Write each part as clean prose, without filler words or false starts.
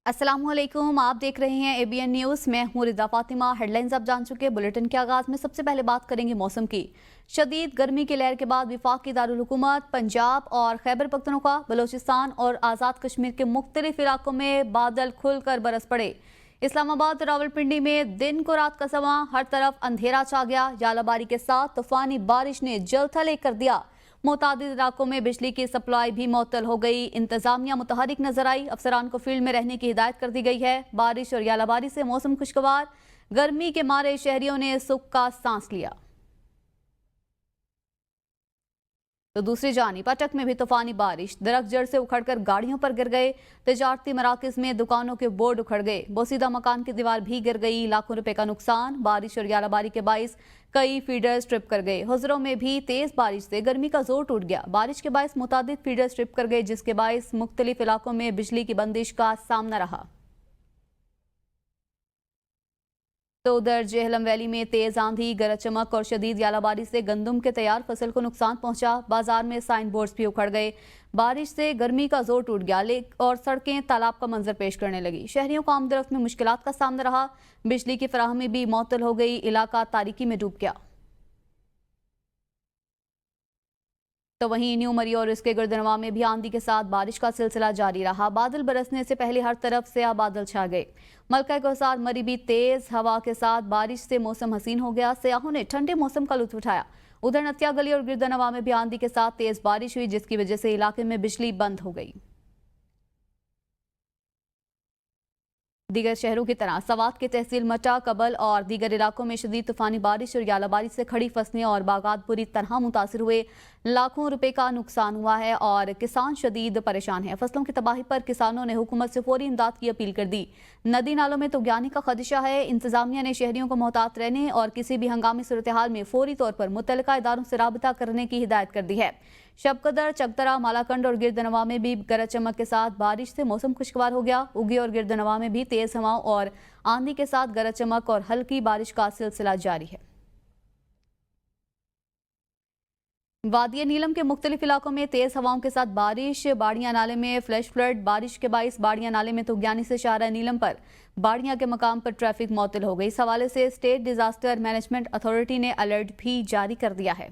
अस्सलामुअलैकुम, आप देख रहे हैं एबीएन न्यूज़। मैं हूं रिदा फातिमा। हेडलाइंस आप जान चुके हैं। बुलेटिन के आगाज में सबसे पहले बात करेंगे मौसम की। शदीद गर्मी की लहर के बाद वफाकी दारुल हुकूमत पंजाब और खैबर पख्तूनख्वा, बलोचिस्तान और आज़ाद कश्मीर के मुख्तलिफ इलाकों में बादल खुलकर बरस पड़े। इस्लामाबाद, रावलपिंडी में दिन को रात का समा, हर तरफ अंधेरा छा गया। जालाबारी के साथ तूफानी बारिश ने जलथल कर दिया। मुतादिद इलाकों में बिजली की सप्लाई भी मुअत्तल हो गई। इंतजामिया मुतहरिक नजर आई। अफसरान को फील्ड में रहने की हिदायत कर दी गई है। बारिश और यालाबारी से मौसम खुशगवार। गर्मी के मारे शहरियों ने सुख का सांस लिया। तो दूसरी जानिब अटक में भी तूफानी बारिश, दरख्त जड़ से उखड़कर गाड़ियों पर गिर गए। तजारती मराकज में दुकानों के बोर्ड उखड़ गए। बोसीदा मकान की दीवार भी गिर गई। लाखों रुपए का नुकसान। बारिश और यालाबारी के बाइस कई फीडर स्ट्रिप कर गए। हुजरों में भी तेज बारिश से गर्मी का जोर टूट गया। बारिश के बाइस मुतादिद फीडर स्ट्रिप कर गए, जिसके बाइस मुख्तलिफ इलाकों में बिजली की बंदिश का सामना रहा। तो उधर जेहलम वैली में तेज आंधी, गरज चमक और शदीद यालाबारी से गंदम के तैयार फसल को नुकसान पहुंचा। बाजार में साइन बोर्ड्स भी उखड़ गए। बारिश से गर्मी का जोर टूट गया और सड़कें तालाब का मंजर पेश करने लगी। शहरियों को आमदरफ्त में मुश्किलात का सामना रहा। बिजली की फराहमी भी मुअत्तल हो गई। इलाका तारीकी में डूब गया। तो वहीं न्यू मरी और इसके गर्दनवा में भी आंधी के साथ बारिश का सिलसिला जारी रहा। बादल बरसने से पहले हर तरफ से बादल छा गए। मलका कोसार मरी भी तेज हवा के साथ बारिश से मौसम हसीन हो गया। सयाहों ने ठंडे मौसम का लुत्फ उठाया। उधर नतिया गली और गिरदनवा में भी आंधी के साथ तेज बारिश हुई, जिसकी वजह से इलाके में बिजली बंद हो गई। दीगर शहरों की तरह सवात की तहसील मटा, कबल और दीगर इलाकों में शदीद तूफानी बारिश और यालाबारी से खड़ी फसलें और बागात बुरी तरह मुतासिर हुए। लाखों रुपए का नुकसान हुआ है और किसान शदीद परेशान है। फसलों की तबाही पर किसानों ने हुकूमत से फौरी इमदाद की अपील कर दी। नदी नालों में तुगयानी का खदशा है। इंतजामिया ने शहरियों को मोहतात रहने और किसी भी हंगामी सूरत हाल में फौरी तौर पर मुतल्लिका इदारों से राबता करने की हिदायत कर दी है। शबकदर, चकदरा, मालाकंड और गिरदनवा में भी गरज चमक के साथ बारिश से मौसम खुशगवार हो गया। उगी और गिरदनवा में भी तेज हवाओं और आंधी के साथ गरज चमक और हल्की बारिश का सिलसिला जारी है। वादिया नीलम के मुख्तलिफ इलाकों में तेज हवाओं के साथ बारिश। बाड़ियां नाले में फ्लैश फ्लड। बारिश के बाइस बाड़ियां नाले में तुगयानी से शारा नीलम पर बाड़ियां के मकाम पर ट्रैफिक मुअत्तल हो गई। इस हवाले से स्टेट डिजास्टर मैनेजमेंट अथॉरिटी ने अलर्ट भी जारी कर दिया है।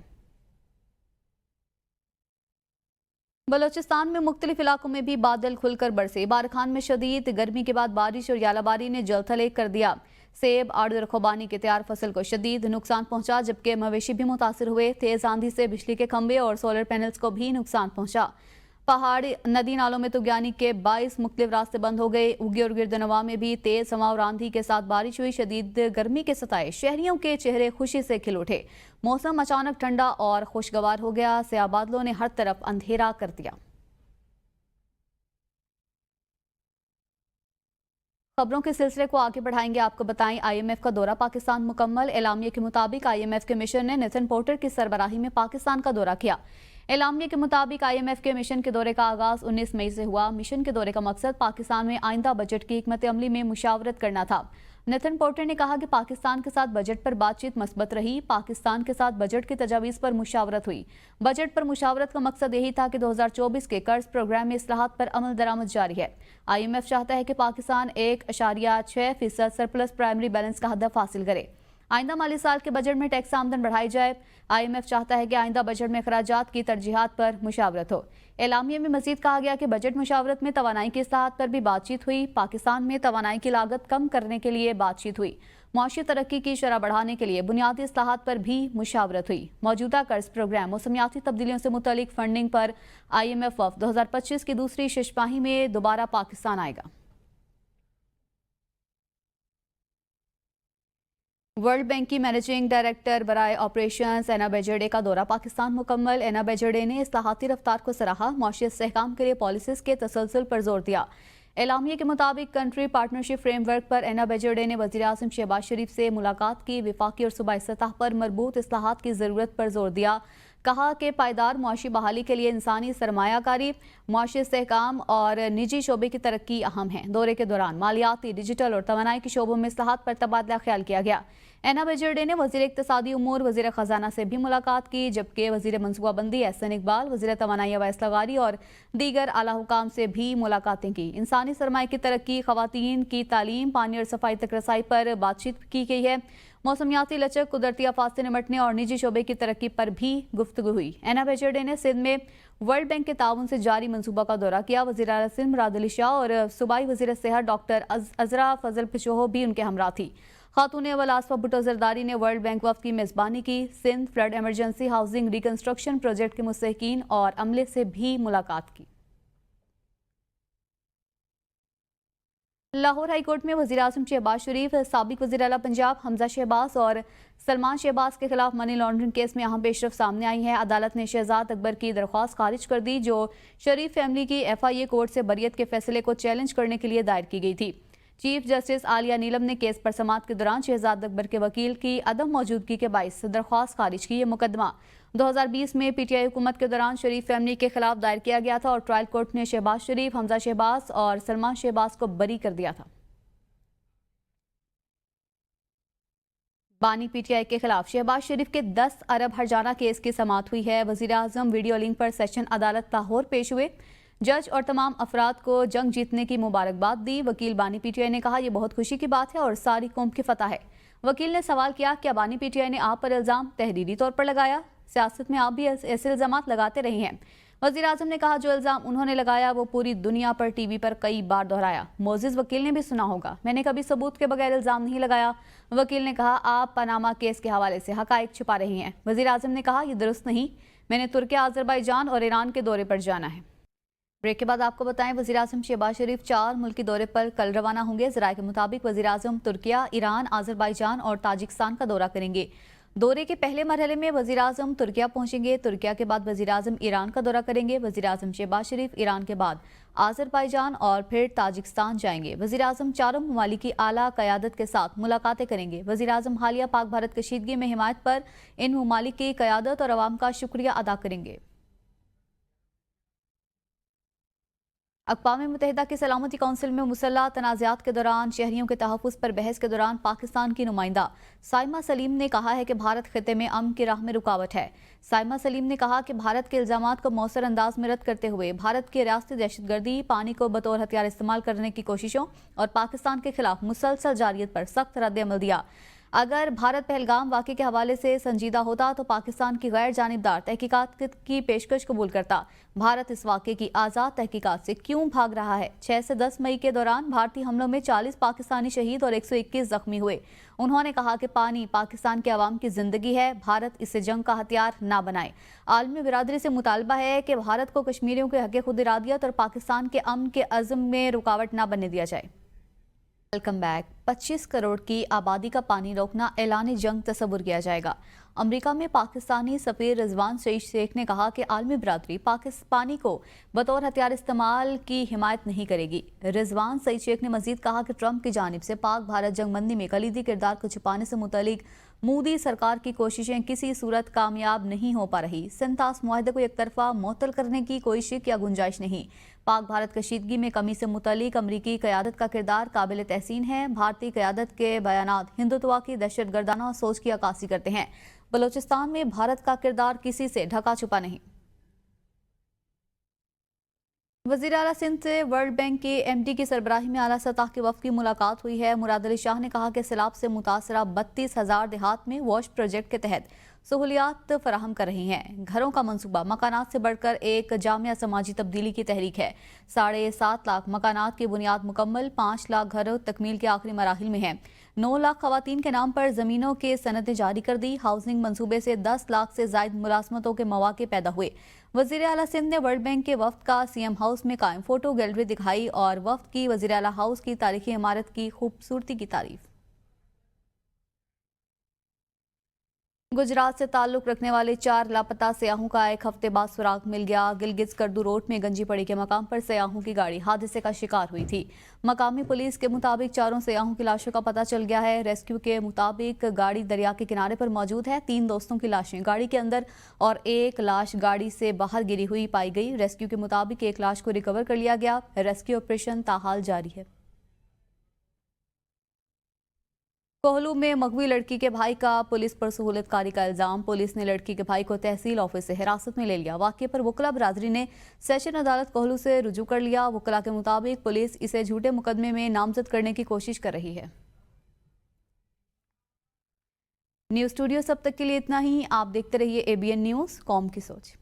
बलोचिस्तान में मुख्तलिफ इलाकों में भी बादल खुलकर बरसे। बारखान में शदीद गर्मी के बाद बारिश और यालाबारी ने जलथल कर दिया। सेब, आड़ू और खुबानी की तैयार फसल को शदीद नुकसान पहुंचा, जबकि मवेशी भी मुतासिर हुए। तेज आंधी से बिजली के खंभे और सोलर पैनल्स को भी नुकसान पहुंचा। पहाड़ी नदी नालों में तुगयानी के 22 मुख्तलिफ रास्ते बंद हो गए। उगी और गिरदनवा में भी तेज हवा और आंधी के साथ बारिश हुई। शदीद गर्मी के सताए शहरियों के चेहरे खुशी से खिल उठे। मौसम अचानक ठंडा और खुशगवार हो गया। स्याह बादलों ने हर तरफ अंधेरा कर दिया। खबरों के सिलसिले को आगे बढ़ाएंगे। आपको बताएं, आईएमएफ का दौरा पाकिस्तान मुकम्मल। एलामिया के मुताबिक आईएमएफ के मिशन ने नेथन पोर्टर की सरबराही में पाकिस्तान का दौरा किया। एलामिया के मुताबिक आईएमएफ के मिशन के दौरे का आगाज 19 मई से हुआ। मिशन के दौरे का मकसद पाकिस्तान में आइंदा बजट की हिकमत अमली में मुशावरत करना था। नेथन पोर्टर ने कहा कि पाकिस्तान के साथ बजट पर बातचीत मस्बत रही। पाकिस्तान के साथ बजट की तजावीज़ पर मुशावरत हुई। बजट पर मुशावरत का मकसद यही था कि 2024 के कर्ज प्रोग्राम में इस्लाहात पर अमल दरामद जारी है। आईएमएफ चाहता है कि पाकिस्तान 1.6% सरप्लस प्राइमरी बैलेंस का हदफ हासिल करे। आइंदा माली साल के बजट में टैक्स आमदन बढ़ाई जाए। आईएमएफ चाहता है कि आइंदा बजट में अखराजात की तरजीहात पर मुशावरत हो। एलामिया में मजीद कहा गया कि बजट मुशावरत में तवानाई की इस्लाहात पर भी बातचीत हुई। पाकिस्तान में तवानाई की लागत कम करने के लिए बातचीत हुई। मुआशी तरक्की की शरह बढ़ाने के लिए बुनियादी इस्लाहात पर भी मुशावरत हुई। मौजूदा कर्ज प्रोग्राम, मौसमियाती तब्दीलियों से मुतल्लिक फंडिंग पर आईएमएफ वफ़द 2025 की दूसरी शिशमाही में दोबारा पाकिस्तान आएगा। वर्ल्ड बैंक की मैनेजिंग डायरेक्टर बराए ऑपरेशंस एना बेजर्डे का दौरा पाकिस्तान मुकम्मल। एना बेजर्डे ने इस्लाहाती रफ्तार को सराहा। मुआशी इस्तेहकाम के लिए पॉलिसीज के तसलसल पर जोर दिया। एलामिया के मुताबिक कंट्री पार्टनरशिप फ्रेमवर्क पर एना बेजर्डे ने वज़ीर आज़म शहबाज शरीफ से मुलाकात की। विफाकी और सूबाई सतह पर मरबूत इस्लाहात की ज़रूरत पर जोर दिया। कहा कि पायदार मुआशी बहाली के लिए इंसानी सरमायाकारी, मुआशी इस्तेहकाम और निजी शोबे की तरक्की अहम है। दौरे के दौरान मालियाती, डिजिटल और तवानाई के शोबों में इस्लाहात पर तबादला ख्याल किया गया। एना बेजरडे ने वजीर इक्तिसादी उमूर, वजीर खजाना से भी मुलाकात की, जबकि वजीर मनसूबाबंदी एहसन इकबाल, वजीर तवानाई अवैस लगारी और दीगर आला हुकाम से भी मुलाकातें की। इंसानी सरमाए की तरक्की, खवातीन की तालीम, पानी और सफाई तक रसाई पर बातचीत की गई है। मौसमियाती लचक, कुदरती आफात से निपटने और निजी शोबे की तरक्की पर भी गुफ्तगू हुई। एना बेजरडे ने सिंध में वर्ल्ड बैंक के ताउन से जारी मनसूबा का दौरा किया। वज़ीर आला सिंध मुराद अली शाह और सूबाई वज़ीर सेहत डॉक्टर अजरा फजल पिशोहो भी उनके हमरा थी। खातून अव्वल आसफा भुट्टो जरदारी ने वर्ल्ड बैंक वफ़द की मेज़बानी की। Sindh flood emergency housing reconstruction project के मुस्तहिकीन और अमले से भी मुलाकात की। लाहौर हाईकोर्ट में वज़ीर आज़म शहबाज शरीफ, साबिक वज़ीर आला पंजाब हमजा शहबाज और सलमान शहबाज के खिलाफ मनी लॉन्ड्रिंग केस में अहम पेशरफ सामने आई है। अदालत ने शहजाद अकबर की दरख्वास्त खारिज कर दी, जो शरीफ फैमिली की FIA कोर्ट से बरियत के फैसले को चैलेंज करने के लिए दायर की गई थी। चीफ जस्टिस आलिया नीलम ने केस पर समाअत के दौरान शहजाद अकबर के वकील की अदम मौजूदगी के बाइस दरख्वास्त खारिज की। ये मुकदमा 2020 में PTI हुकूमत के दौरान शरीफ फैमिली के खिलाफ दायर किया गया था और ट्रायल कोर्ट ने शहबाज शरीफ, हमजा शहबाज और सलमान शहबाज को बरी कर दिया था। बानी PTI के खिलाफ शहबाज शरीफ के 10 अरब हर्जाना केस की समाअत हुई है। वज़ीर आज़म वीडियो लिंक पर सेशन अदालत लाहौर पेश हुए। जज और तमाम अफराद को जंग जीतने की मुबारकबाद दी। वकील बानी PTI ने कहा, यह बहुत खुशी की बात है और सारी कौम की फतह है। वकील ने सवाल किया, क्या बानी PTI ने आप पर इल्ज़ाम तहरीरी तौर पर लगाया? सियासत में आप भी ऐसे इल्ज़ाम लगाते रहे हैं। वज़ीर आज़म ने कहा, जो इल्ज़ाम उन्होंने लगाया वो पूरी दुनिया पर TV पर कई बार दोहराया। मोजिज़ वकील ने भी सुना होगा, मैंने कभी सबूत के बगैर इल्ज़ाम नहीं लगाया। वकील ने कहा, आप पनामा केस के हवाले से हकायक छुपा रही हैं। वज़ीर आज़म ने कहा, यह दुरुस्त नहीं, मैंने तुर्की, आज़रबाईजान और ईरान के दौरे पर जाना है। ब्रेक के बाद आपको बताएं, वज़ीर आज़म शहबाज शरीफ 4 मुल्की दौरे पर कल रवाना होंगे। ज़राए के मुताबिक वज़ीर आज़म तुर्किया, ईरान, आज़रबाईजान और ताजिकिस्तान का दौरा करेंगे। दौरे के पहले मरहले में वज़ीर आज़म तुर्किया पहुंचेंगे। तुर्किया के बाद वज़ीर आज़म ईरान का दौरा करेंगे। वज़ीर आज़म शहबाज शरीफ ईरान के बाद आज़रबाईजान और फिर ताजिकिस्तान जाएंगे। वज़ीर आज़म चारों ममालिक की आला क़यादत के साथ मुलाकातें करेंगे। वज़ीर आज़म हालिया पाक भारत कशीदगी में हिमायत पर इन ममालिक की क़यादत और अवाम का शुक्रिया अदा करेंगे। अक़वाम मुत्तहिदा की सलामती कौंसिल में मुसल्लह तनाज़ात के दौरान शहरियों के तहफ़्फ़ुज़ पर बहस के दौरान पाकिस्तान की नुमाइंदा साइमा सलीम ने कहा है कि भारत खिते में अमन की राह में रुकावट है। साइमा सलीम ने कहा कि भारत के इल्ज़ामात को मौसर अंदाज में रद्द करते हुए भारत की रियासती दहशतगर्दी, पानी को बतौर हथियार इस्तेमाल करने की कोशिशों और पाकिस्तान के खिलाफ मुसलसल जारियत पर सख्त रद्द-ए-अमल दिया। अगर भारत पहलगाम वाक़े के हवाले से संजीदा होता तो पाकिस्तान की गैर जानिबदार तहकीकात की पेशकश कबूल करता। भारत इस वाक़े की आज़ाद तहकीकात से क्यों भाग रहा है? 6 से 10 मई के दौरान भारतीय हमलों में 40 पाकिस्तानी शहीद और 121 जख्मी हुए। उन्होंने कहा कि पानी पाकिस्तान के अवाम की जिंदगी है, भारत इसे जंग का हथियार ना बनाए। आलमी बिरादरी से मुतालबा है कि भारत को कश्मीरियों के हक़ खुद इरादियत और पाकिस्तान के अमन के अज़्म में रुकावट ना बनने दिया जाए। Welcome back. 25 करोड़ की आबादी का पानी रोकना ऐलान जंग तस्वुर किया जाएगा। अमेरिका में पाकिस्तानी सफ़ीर रिजवान सईद शेख ने कहा कि आलमी बिरादरी पानी को बतौर हथियार इस्तेमाल की हिमायत नहीं करेगी। रिजवान सईद शेख ने मजीद कहा कि ट्रंप की जानिब से पाक भारत जंगबंदी में कलीदी किरदार को छुपाने से मुतल्लिक मोदी सरकार की कोशिशें किसी सूरत कामयाब नहीं हो पा रही। सिंतास मुआहदे को एक तरफा मुअत्तल करने की कोई शिक या गुंजाइश नहीं। पाक भारत कशीदगी में कमी से मुतल्लिक अमरीकी क़यादत का किरदार काबिल तहसीन है। भारतीय क़यादत के बयानात हिंदुत्वा की दहशतगर्दाना सोच की अक्कासी करते हैं। बलोचिस्तान में भारत का किरदार किसी से ढका छुपा नहीं। वज़ीर आला सिंध से वर्ल्ड बैंक के MD की सरबराही में आला सतह के वफ़द की मुलाकात हुई है। मुराद अली शाह ने कहा कि सैलाब से मुतासरा 32,000 देहात में वॉश प्रोजेक्ट के तहत सहूलियात फराहम कर रही हैं। घरों का मंसूबा मकानात से बढ़कर एक जामिया समाजी तब्दीली की तहरीक है। 7.5 लाख मकानात की बुनियाद मुकम्मल, 5 लाख घर तकमील के आखिरी मराहिल में हैं। 9 लाख खवातीन के नाम पर ज़मीनों के सनदें जारी कर दी। हाउसिंग मंसूबे से 10 लाख से ज़ायद मुलाजमतों के मौके पैदा हुए। वज़ीर आला सिंध ने वर्ल्ड बैंक के वफ़द का CM हाउस में कायम फोटो गैलरी दिखाई और वफ़द की वज़ीर आला हाउस की तारीखी इमारत की खूबसूरती की तारीफ। गुजरात से ताल्लुक रखने वाले 4 लापता सयाहों का एक हफ्ते बाद सुराग मिल गया। गिलगित स्कर्दू रोड में गंजीपड़ी के मकाम पर सयाहों की गाड़ी हादसे का शिकार हुई थी। मकामी पुलिस के मुताबिक 4 सयाहों की लाशों का पता चल गया है। रेस्क्यू के मुताबिक गाड़ी दरिया के किनारे पर मौजूद है। 3 दोस्तों की लाशें गाड़ी के अंदर और एक लाश गाड़ी से बाहर गिरी हुई पाई गई। रेस्क्यू के मुताबिक एक लाश को रिकवर कर लिया गया। रेस्क्यू ऑपरेशन ताहाल जारी है। कोहलू में मगवी लड़की के भाई का पुलिस पर सहूलतकारी का इल्जाम। पुलिस ने लड़की के भाई को तहसील ऑफिस से हिरासत में ले लिया। वाकये पर वकला बरादरी ने सेशन अदालत कोहलू से रुजू कर लिया। वकला के मुताबिक पुलिस इसे झूठे मुकदमे में नामजद करने की कोशिश कर रही है। न्यूज़ स्टूडियो सब तक के लिए इतना ही। आप देखते रहिए ABN न्यूज़, कौम की सोच।